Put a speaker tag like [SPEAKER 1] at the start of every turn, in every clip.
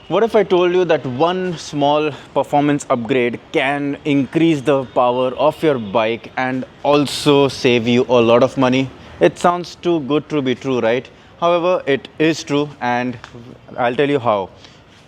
[SPEAKER 1] What if I told you that one small performance upgrade can increase the power of your bike and also save you a lot of money? It sounds too good to be true, right? However, it is true, and I'll tell you how.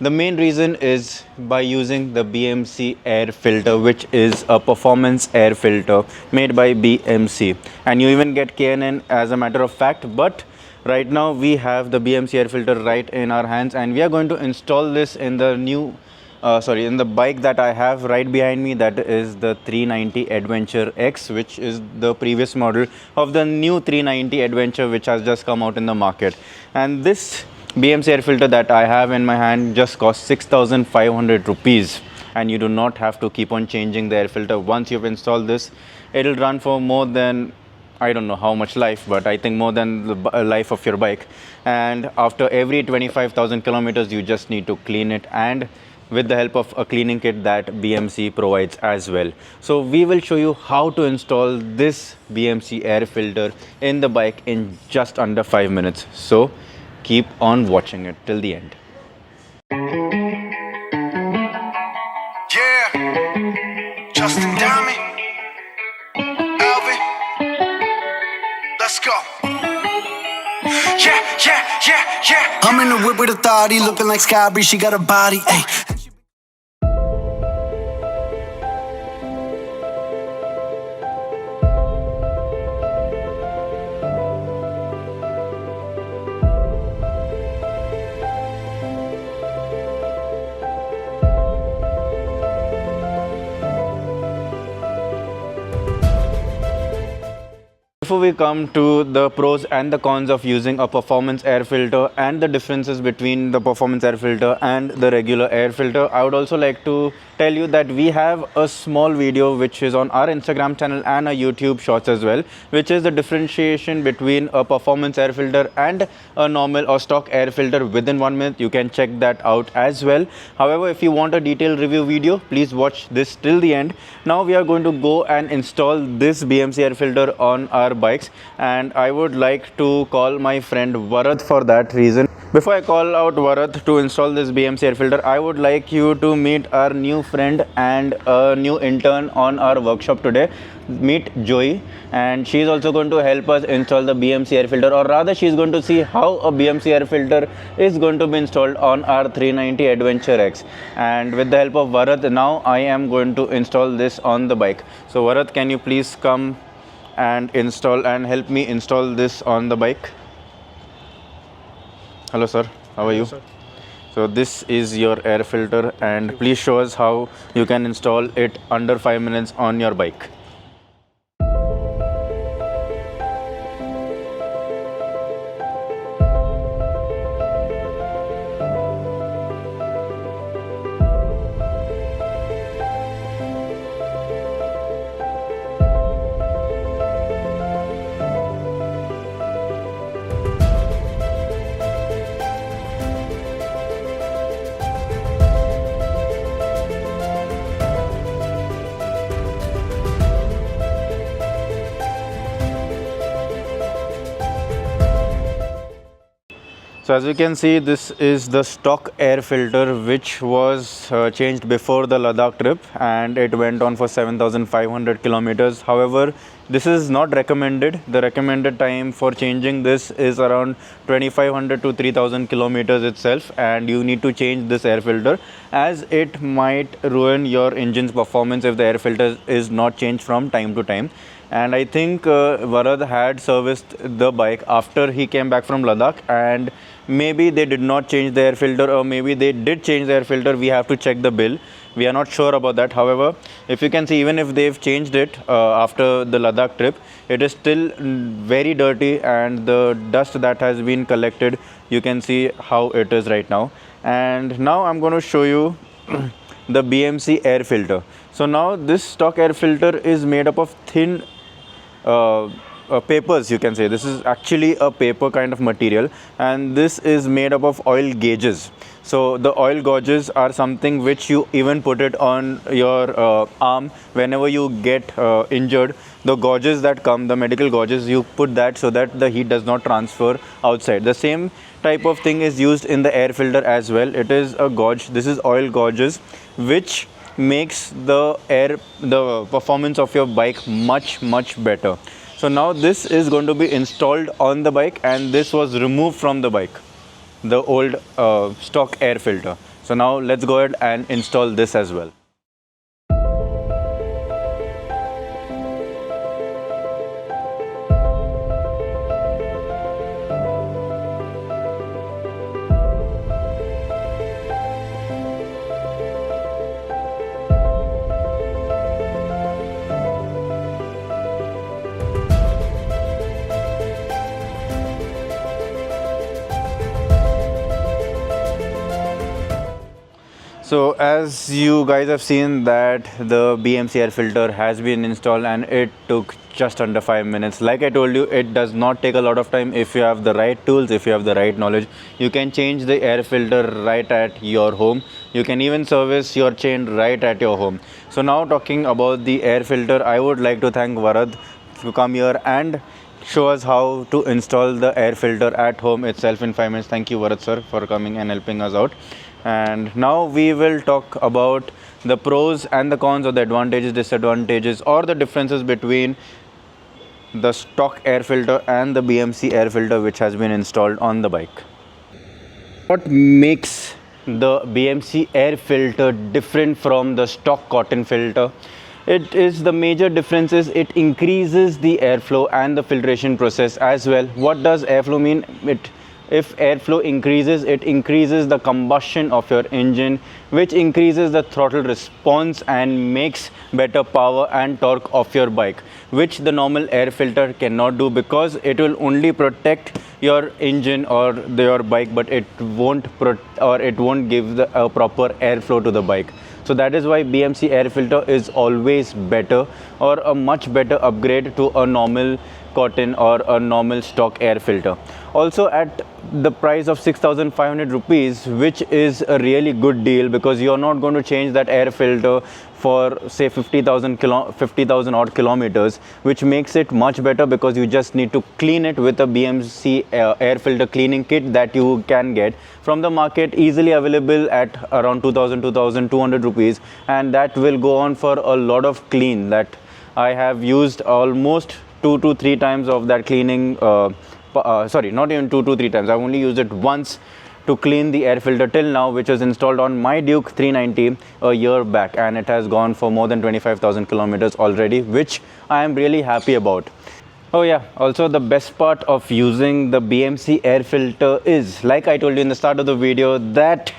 [SPEAKER 1] The main reason is by using the BMC air filter, which is a performance air filter made by BMC. And you even get KNN as a matter of fact, but right now we have the BMC air filter right in our hands, and we are going to install this in the in the bike that I have right behind me. That is the 390 Adventure X, which is the previous model of the new 390 Adventure, which has just come out in the market. And this BMC air filter that I have in my hand just costs 6,500 rupees, and you do not have to keep on changing the air filter. Once you've installed this, it'll run for more than, I don't know how much life, but I think more than the life of your bike. And after every 25,000 kilometers, you just need to clean it, and with the help of a cleaning kit that BMC provides as well. So we will show you how to install this BMC air filter in the bike in just under 5 minutes. So keep on watching it till the end.
[SPEAKER 2] Yeah, Justin Diamond, Alvin, let's go. Yeah. I'm in the whip with authority, looking like Sky Bree, she got a body, ayy.
[SPEAKER 1] Before we come to the pros and the cons of using a performance air filter and the differences between the performance air filter and the regular air filter, I would also like to tell you that we have a small video which is on our Instagram channel and a YouTube shorts as well, which is the differentiation between a performance air filter and a normal or stock air filter within 1 minute. You can check that out as well. However, if you want a detailed review video, please watch this till the end. Now we are going to go and install this BMC air filter on our bikes, and I would like to call my friend Varat for that reason. Before I call out Varat to install this BMC air filter, I would like you to meet our new friend and a new intern on our workshop today. Meet Joy, and she is also going to help us install the BMC air filter, or rather she is going to see how a BMC air filter is going to be installed on our 390 Adventure X. And with the help of Varat, now I am going to install this on the bike. So Varat, can you please come and help me install this on the bike? Hello sir, how are you?
[SPEAKER 3] Sir.
[SPEAKER 1] So this is your air filter, and please show us how you can install it under 5 minutes on your bike. So as you can see, this is the stock air filter which was changed before the Ladakh trip, and it went on for 7,500 kilometers. However, this is not recommended. The recommended time for changing this is around 2,500 to 3,000 kilometers itself, and you need to change this air filter as it might ruin your engine's performance if the air filter is not changed from time to time. And I think Varad had serviced the bike after he came back from Ladakh, and maybe they did not change the air filter, or maybe they did change the air filter. We have to check the bill. We are not sure about that. However, if you can see, even if they've changed it after the Ladakh trip, it is still very dirty, and the dust that has been collected, you can see how it is right now. And now I'm going to show you the BMC air filter. So now this stock air filter is made up of thin papers, you can say. This is actually a paper kind of material, and this is made up of oil gauges. So the oil gauges are something which you even put it on your arm whenever you get injured. The gauges that come, the medical gauges, you put that so that the heat does not transfer outside. The same type of thing is used in the air filter as well. It is a gauge. This is oil gauges, which makes the performance of your bike much better. So now this is going to be installed on the bike, and this was removed from the bike, the old stock air filter. So now let's go ahead and install this as well. So as you guys have seen that the BMC air filter has been installed, and it took just under 5 minutes. Like I told you, it does not take a lot of time if you have the right tools, if you have the right knowledge. You can change the air filter right at your home. You can even service your chain right at your home. So now talking about the air filter, I would like to thank Varad to come here and show us how to install the air filter at home itself in 5 minutes. Thank you, Varad sir, for coming and helping us out. And now we will talk about the pros and the cons, or the advantages, disadvantages, or the differences between the stock air filter and the BMC air filter which has been installed on the bike. What makes the BMC air filter different from the stock cotton filter? It is, the major difference is it increases the airflow and the filtration process as well. What does airflow mean? If airflow increases, it increases the combustion of your engine, which increases the throttle response and makes better power and torque of your bike, which the normal air filter cannot do, because it will only protect your engine or your bike, but it won't give the proper airflow to the bike. So that is why BMC air filter is always better, or a much better upgrade to a normal cotton or a normal stock air filter. Also at the price of 6,500 rupees, which is a really good deal, because you're not going to change that air filter for say 50,000 odd kilometers, which makes it much better, because you just need to clean it with a BMC air filter cleaning kit that you can get from the market, easily available at around 2,200 rupees, and that will go on for a lot of clean. That I have used almost 2 to 3 times of that cleaning. Sorry, not even 2 to 3 times. I've only used it once to clean the air filter till now, which was installed on my Duke 390 a year back, and it has gone for more than 25,000 kilometers already, which I am really happy about. Oh yeah, also the best part of using the BMC air filter is, like I told you in the start of the video, that,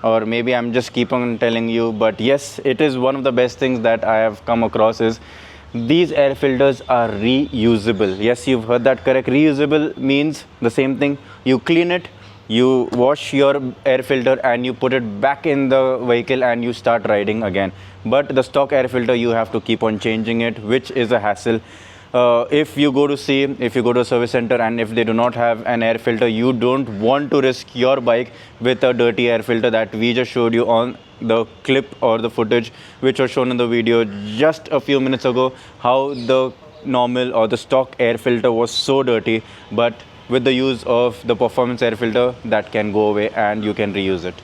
[SPEAKER 1] or maybe I'm just keep on telling you, but yes, it is one of the best things that I have come across, is these air filters are reusable. Yes, you've heard that correct. Reusable means the same thing. You clean it, you wash your air filter, and you put it back in the vehicle and you start riding again. But the stock air filter, you have to keep on changing it, which is a hassle. If you go to a service center and if they do not have an air filter, you don't want to risk your bike with a dirty air filter that we just showed you on the clip or the footage which was shown in the video just a few minutes ago, how the normal or the stock air filter was so dirty. But with the use of the performance air filter, that can go away and you can reuse it.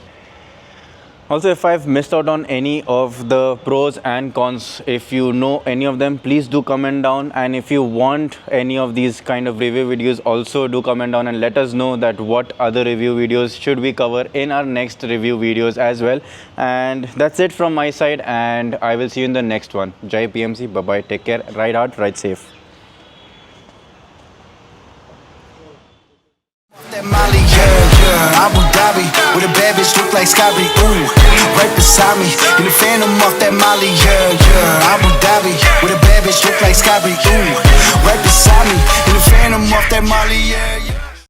[SPEAKER 1] Also, if I've missed out on any of the pros and cons, if you know any of them, please do comment down. And if you want any of these kind of review videos, also do comment down and let us know that what other review videos should we cover in our next review videos as well. And that's it from my side, and I will see you in the next one. Jai PMC, bye bye, take care, ride hard, ride safe.
[SPEAKER 2] Molly, yeah, Abu Dhabi, with a bad bitch look like Scotty, ooh, right beside me, in the phantom off that Molly, yeah, Abu Dhabi, with a bad bitch look like Scotty, ooh, right beside me, in the phantom off that Molly, yeah.